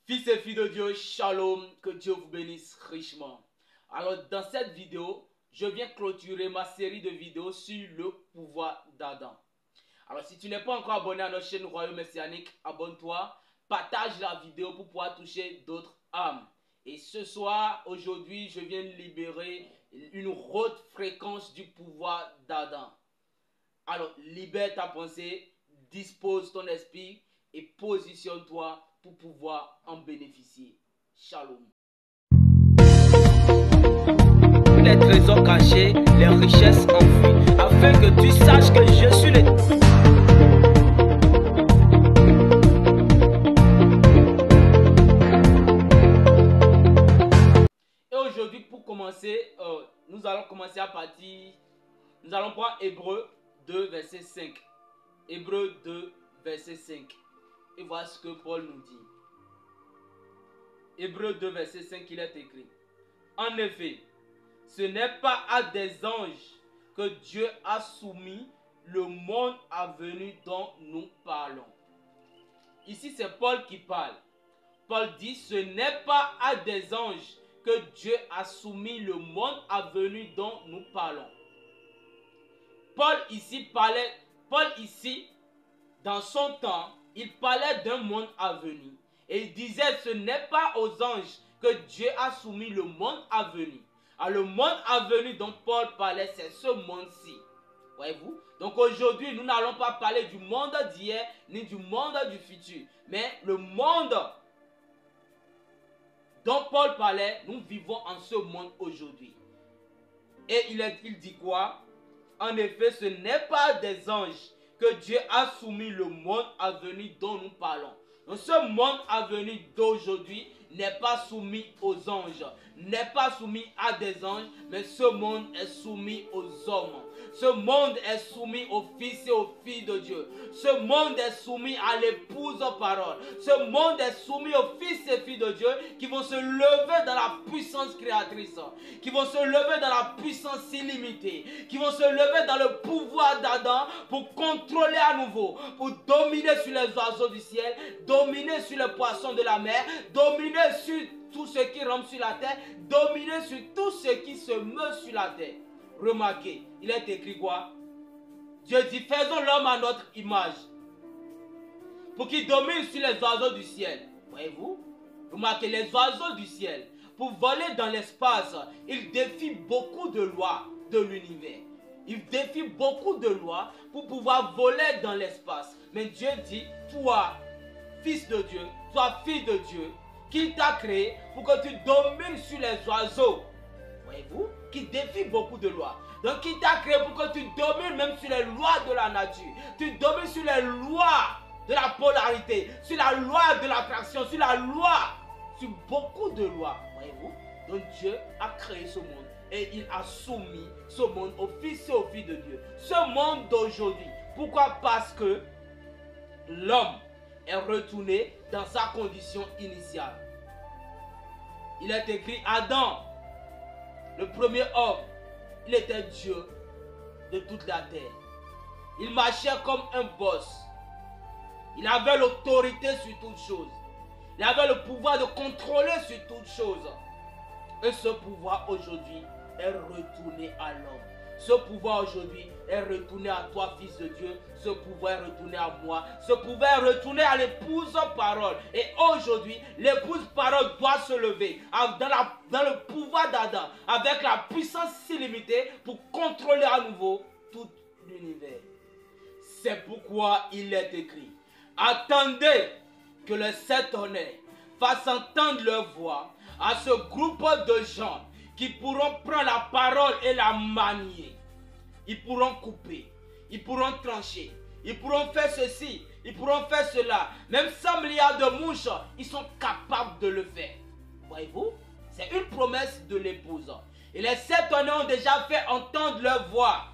Fils et filles de Dieu, shalom, que Dieu vous bénisse richement. Alors dans cette vidéo, je viens clôturer ma série de vidéos sur le pouvoir d'Adam. Alors si tu n'es pas encore abonné à notre chaîne Royaume Messianique, abonne-toi, partage la vidéo pour pouvoir toucher d'autres âmes. Et ce soir, aujourd'hui, je viens libérer une haute fréquence du pouvoir d'Adam. Alors libère ta pensée, dispose ton esprit et positionne-toi pour pouvoir en bénéficier. Shalom. Les trésors cachés, les richesses enfouies, afin que tu saches que je suis le... Et aujourd'hui, pour commencer, nous allons commencer à partir... Nous allons prendre Hébreux 2, verset 5. Hébreux 2, verset 5. Et voilà ce que Paul nous dit. Hébreux 2, verset 5, il est écrit. En effet, ce n'est pas à des anges que Dieu a soumis le monde à venir dont nous parlons. Ici, c'est Paul qui parle. Paul dit, ce n'est pas à des anges que Dieu a soumis le monde à venir dont nous parlons. Paul ici, dans son temps, il parlait d'un monde à venir. Et il disait, ce n'est pas aux anges que Dieu a soumis le monde à venir. Alors le monde à venir dont Paul parlait, c'est ce monde-ci. Voyez-vous? Donc aujourd'hui, nous n'allons pas parler du monde d'hier, ni du monde du futur. Mais le monde dont Paul parlait, nous vivons en ce monde aujourd'hui. Et il dit quoi? En effet, ce n'est pas des anges que Dieu a soumis le monde à venir dont nous parlons. Donc ce monde à venir d'aujourd'hui n'est pas soumis aux anges, n'est pas soumis à des anges, mais ce monde est soumis aux hommes. Ce monde est soumis aux fils et aux filles de Dieu. Ce monde est soumis à l'épouse parole. Ce monde est soumis aux fils et filles de Dieu qui vont se lever dans la puissance créatrice, qui vont se lever dans la puissance illimitée, qui vont se lever dans le pouvoir d'Adam pour contrôler à nouveau, pour dominer sur les oiseaux du ciel, dominer sur les poissons de la mer, dominer sur tout ce qui rampe sur la terre, dominer sur tout ce qui se meut sur la terre. Remarquez, il est écrit quoi? Dieu dit, faisons l'homme à notre image, pour qu'il domine sur les oiseaux du ciel. Voyez-vous? Remarquez, les oiseaux du ciel, pour voler dans l'espace, ils défient beaucoup de lois de l'univers. Ils défient beaucoup de lois pour pouvoir voler dans l'espace. Mais Dieu dit, toi, fils de Dieu, toi, fille de Dieu, qu'il t'a créé pour que tu domines sur les oiseaux. Voyez-vous? Qui défie beaucoup de lois. Donc il t'a créé pour que tu domines même sur les lois de la nature. Tu domines sur les lois de la polarité, sur la loi de l'attraction, sur la loi, sur beaucoup de lois. Voyez-vous? Donc Dieu a créé ce monde et il a soumis ce monde aux fils et aux filles de Dieu. Ce monde d'aujourd'hui. Pourquoi? Parce que l'homme est retourné dans sa condition initiale. Il est écrit Adam, le premier homme, il était Dieu de toute la terre. Il marchait comme un boss. Il avait l'autorité sur toutes choses. Il avait le pouvoir de contrôler sur toutes choses. Et ce pouvoir aujourd'hui est retourné à l'homme. Ce pouvoir aujourd'hui est retourné à toi, fils de Dieu. Ce pouvoir est retourné à moi. Ce pouvoir est retourné à l'épouse parole. Et aujourd'hui, l'épouse parole doit se lever dans le pouvoir d'Adam, avec la puissance illimitée pour contrôler à nouveau tout l'univers. C'est pourquoi il est écrit. Attendez que les sept honnêtes fassent entendre leur voix à ce groupe de gens qui pourront prendre la parole et la manier. Ils pourront couper, ils pourront trancher, ils pourront faire ceci, ils pourront faire cela. Même 100 milliards de mouches, ils sont capables de le faire. Voyez-vous? C'est une promesse de l'épouse. Et les sept honnêtes ont déjà fait entendre leur voix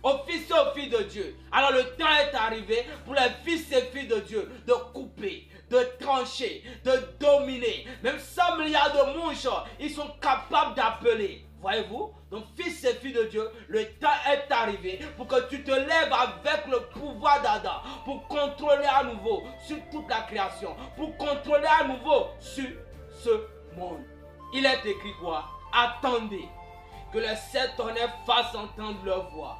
aux fils et aux filles de Dieu. Alors le temps est arrivé pour les fils et filles de Dieu de couper, de trancher, de dominer. Même 100 milliards de mouches, ils sont capables d'appeler. Voyez-vous? Donc, fils et filles de Dieu, le temps est arrivé pour que tu te lèves avec le pouvoir d'Adam, pour contrôler à nouveau sur toute la création, pour contrôler à nouveau sur ce monde. Il est écrit quoi? Attendez que les 7 tonnerres fassent entendre leur voix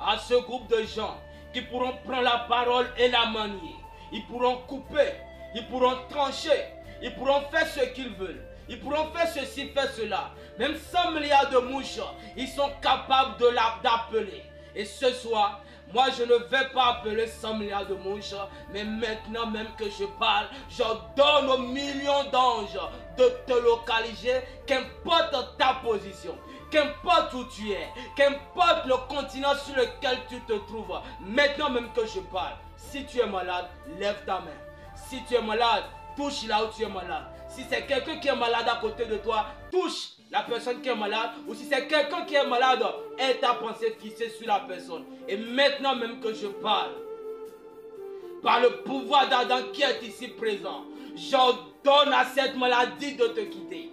à ce groupe de gens qui pourront prendre la parole et la manier. Ils pourront couper, ils pourront trancher, ils pourront faire ce qu'ils veulent. Ils pourront faire ceci, faire cela. Même 100 milliards de mouches, ils sont capables d'appeler. Et ce soir, moi je ne vais pas appeler 100 milliards de mouches, mais maintenant même que je parle, je donne aux millions d'anges de te localiser, qu'importe ta position, qu'importe où tu es, qu'importe le continent sur lequel tu te trouves, maintenant même que je parle, si tu es malade, lève ta main. Si tu es malade, touche là où tu es malade. Si c'est quelqu'un qui est malade à côté de toi, touche la personne qui est malade. Ou si c'est quelqu'un qui est malade, aie ta pensée fixée sur la personne. Et maintenant même que je parle, par le pouvoir d'Adam qui est ici présent, j'ordonne à cette maladie de te quitter.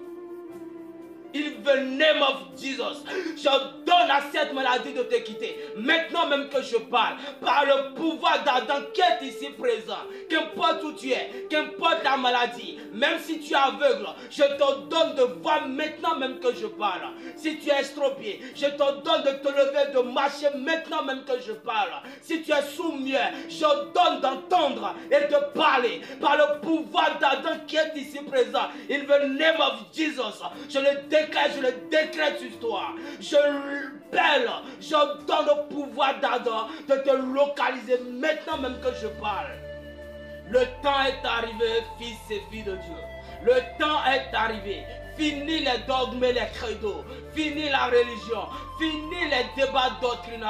In the name of Jesus, je donne à cette maladie de te quitter. Maintenant même que je parle, par le pouvoir d'Adam qui est ici présent, qu'importe où tu es, qu'importe la maladie, même si tu es aveugle, je te donne de voir maintenant même que je parle. Si tu es estropié, je te donne de te lever, de marcher maintenant même que je parle. Si tu es sourd-muet, je donne d'entendre et de parler par le pouvoir d'Adam qui est ici présent. In the name of Jesus, je le décrète sur toi. Je l'appelle, je donne le pouvoir d'Adam de te localiser maintenant même que je parle. Le temps est arrivé, fils et filles de Dieu. Le temps est arrivé. Fini les dogmes et les credos. Fini la religion. Fini les débats doctrinaux.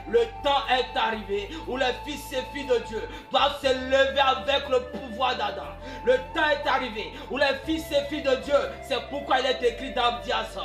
Le temps est arrivé où les fils et filles de Dieu doivent se lever avec le pouvoir d'Adam. Le temps est arrivé où les fils et filles de Dieu, c'est pourquoi il est écrit dans Abdias,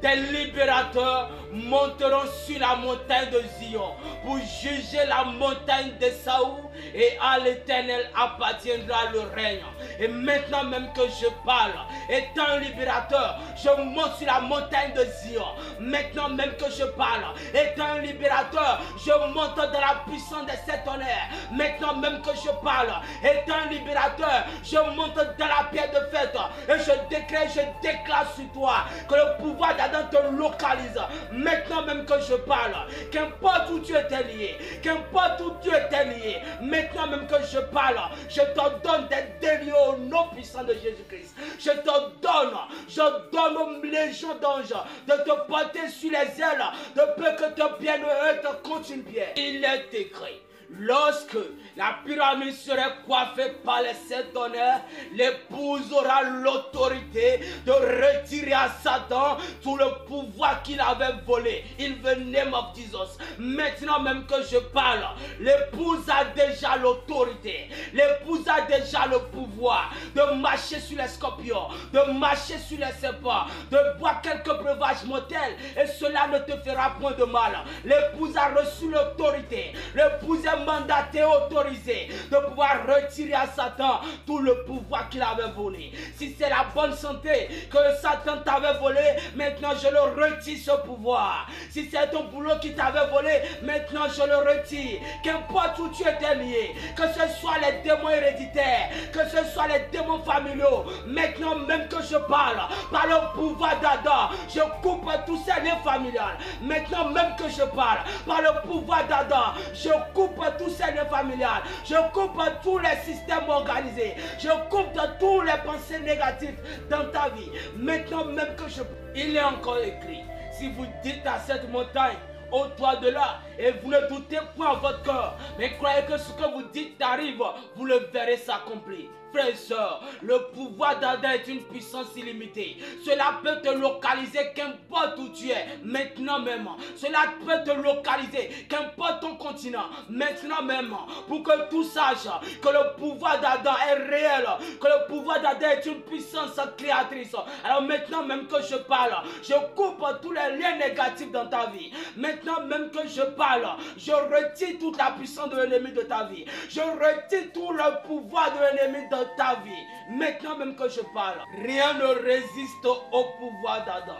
des libérateurs monteront sur la montagne de Zion pour juger la montagne de Saoul, et à l'Éternel appartiendra le règne. Et maintenant même que je parle, étant un libérateur, je monte sur la montagne de Zion. Maintenant même que je parle, étant un libérateur, je monte dans la puissance des 7 tonnerres. Maintenant même que je parle, étant un libérateur, je monte dans la pierre de fête. Et je déclare sur toi que le pouvoir d'Adam te localise. Maintenant même que je parle, qu'importe où tu étais lié, qu'importe où tu étais lié, maintenant même que je parle, je te donne d'être délié au nom puissant de Jésus-Christ. Je donne aux légions d'anges de te porter sur les ailes, de peu que ton bienheureux te compte une pierre. Il est écrit: lorsque la pyramide serait coiffée par les 7 tonnerres, l'épouse aura l'autorité de retirer à Satan tout le pouvoir qu'il avait volé. In the name of Jesus. Maintenant même que je parle, l'épouse a déjà l'autorité. L'épouse a déjà le pouvoir de marcher sur les scorpions, de marcher sur les serpents, de boire quelques breuvages mortels, et cela ne te fera point de mal. L'épouse a reçu l'autorité. L'épouse est mandaté, autorisé de pouvoir retirer à Satan tout le pouvoir qu'il avait volé. Si c'est la bonne santé que Satan t'avait volé, maintenant je le retire ce pouvoir. Si c'est ton boulot qui t'avait volé, maintenant je le retire. Qu'importe où tu étais lié, que ce soit les démons héréditaires, que ce soit les démons familiaux, maintenant même que je parle, par le pouvoir d'Adam, je coupe tous ces liens familiales. Maintenant même que je parle, par le pouvoir d'Adam, je coupe tous ces liens familiales. Je coupe tous les systèmes organisés. Je coupe de tous les pensées négatives dans ta vie. Maintenant même que je... Il est encore écrit: si vous dites à cette montagne, ôte-toi de là, et vous ne doutez point en votre cœur, mais croyez que ce que vous dites arrive, vous le verrez s'accomplir. Frères et sœurs, le pouvoir d'Adam est une puissance illimitée. Cela peut te localiser qu'importe où tu es, maintenant même. Cela peut te localiser qu'importe ton continent, maintenant même. Pour que tout sache que le pouvoir d'Adam est réel, que le pouvoir d'Adam est une puissance créatrice. Alors maintenant même que je parle, je coupe tous les liens négatifs dans ta vie. Maintenant même que je parle, je retire toute la puissance de l'ennemi de ta vie. Je retire tout le pouvoir de l'ennemi de ta vie. Maintenant même que je parle, rien ne résiste au pouvoir d'Adam.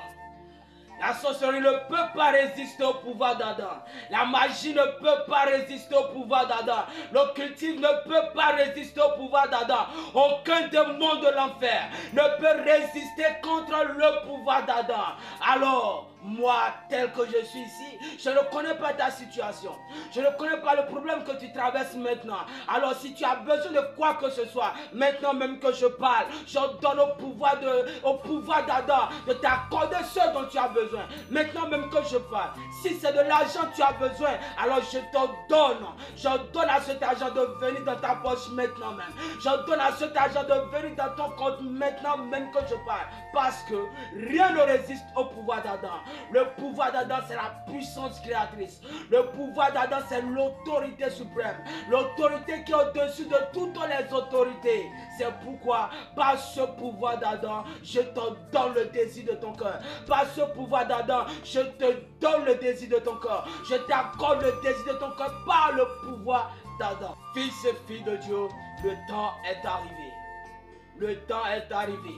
La sorcellerie ne peut pas résister au pouvoir d'Adam. La magie ne peut pas résister au pouvoir d'Adam. L'occultisme ne peut pas résister au pouvoir d'Adam. Aucun démon de l'enfer ne peut résister contre le pouvoir d'Adam. Alors, moi, tel que je suis ici, je ne connais pas ta situation. Je ne connais pas le problème que tu traverses maintenant. Alors, si tu as besoin de quoi que ce soit, maintenant même que je parle, je donne au pouvoir d'Adam de t'accorder ce dont tu as besoin. Maintenant même que je parle, si c'est de l'argent que tu as besoin, alors je te donne. Je donne à cet argent de venir dans ta poche maintenant même. Je donne à cet argent de venir dans ton compte maintenant même que je parle. Parce que rien ne résiste au pouvoir d'Adam. Le pouvoir d'Adam, c'est la puissance créatrice. Le pouvoir d'Adam, c'est l'autorité suprême. L'autorité qui est au-dessus de toutes les autorités. C'est pourquoi, par ce pouvoir d'Adam, je te donne le désir de ton cœur. Par ce pouvoir d'Adam, je te donne le désir de ton cœur. Je t'accorde le désir de ton cœur par le pouvoir d'Adam. Fils et filles de Dieu, le temps est arrivé. Le temps est arrivé.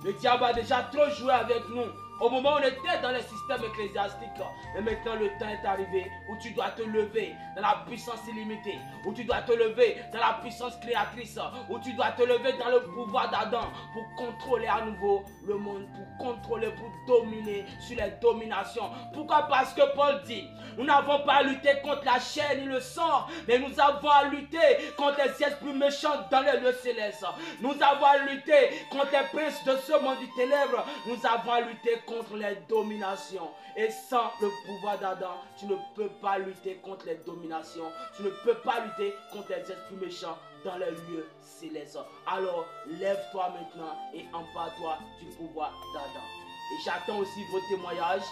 Le diable a déjà trop joué avec nous. Au moment où on était dans le système ecclésiastique, mais maintenant le temps est arrivé où tu dois te lever dans la puissance illimitée, où tu dois te lever dans la puissance créatrice, où tu dois te lever dans le pouvoir d'Adam pour contrôler à nouveau le monde, pour contrôler, pour dominer sur les dominations. Pourquoi? Parce que Paul dit, nous n'avons pas à lutter contre la chair ni le sang, mais nous avons à lutter contre les esprits méchants dans les lieux célestes. Nous avons à lutter contre les princes de ce monde du ténèbre. Nous avons à lutter contre les dominations. Et sans le pouvoir d'Adam, tu ne peux pas lutter contre les dominations. Tu ne peux pas lutter contre les esprits méchants dans les lieux célestes. Alors, lève-toi maintenant et empare-toi du pouvoir d'Adam. Et j'attends aussi vos témoignages.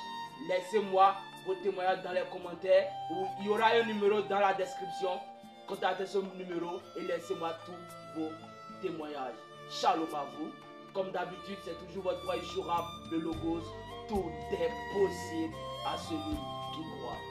Laissez-moi vos témoignages dans les commentaires. Où il y aura un numéro dans la description. Contactez ce numéro et laissez-moi tous vos témoignages. Shalom à vous. Comme d'habitude, c'est toujours votre voix Yeshua, le Logos. Tout est possible à celui qui croit.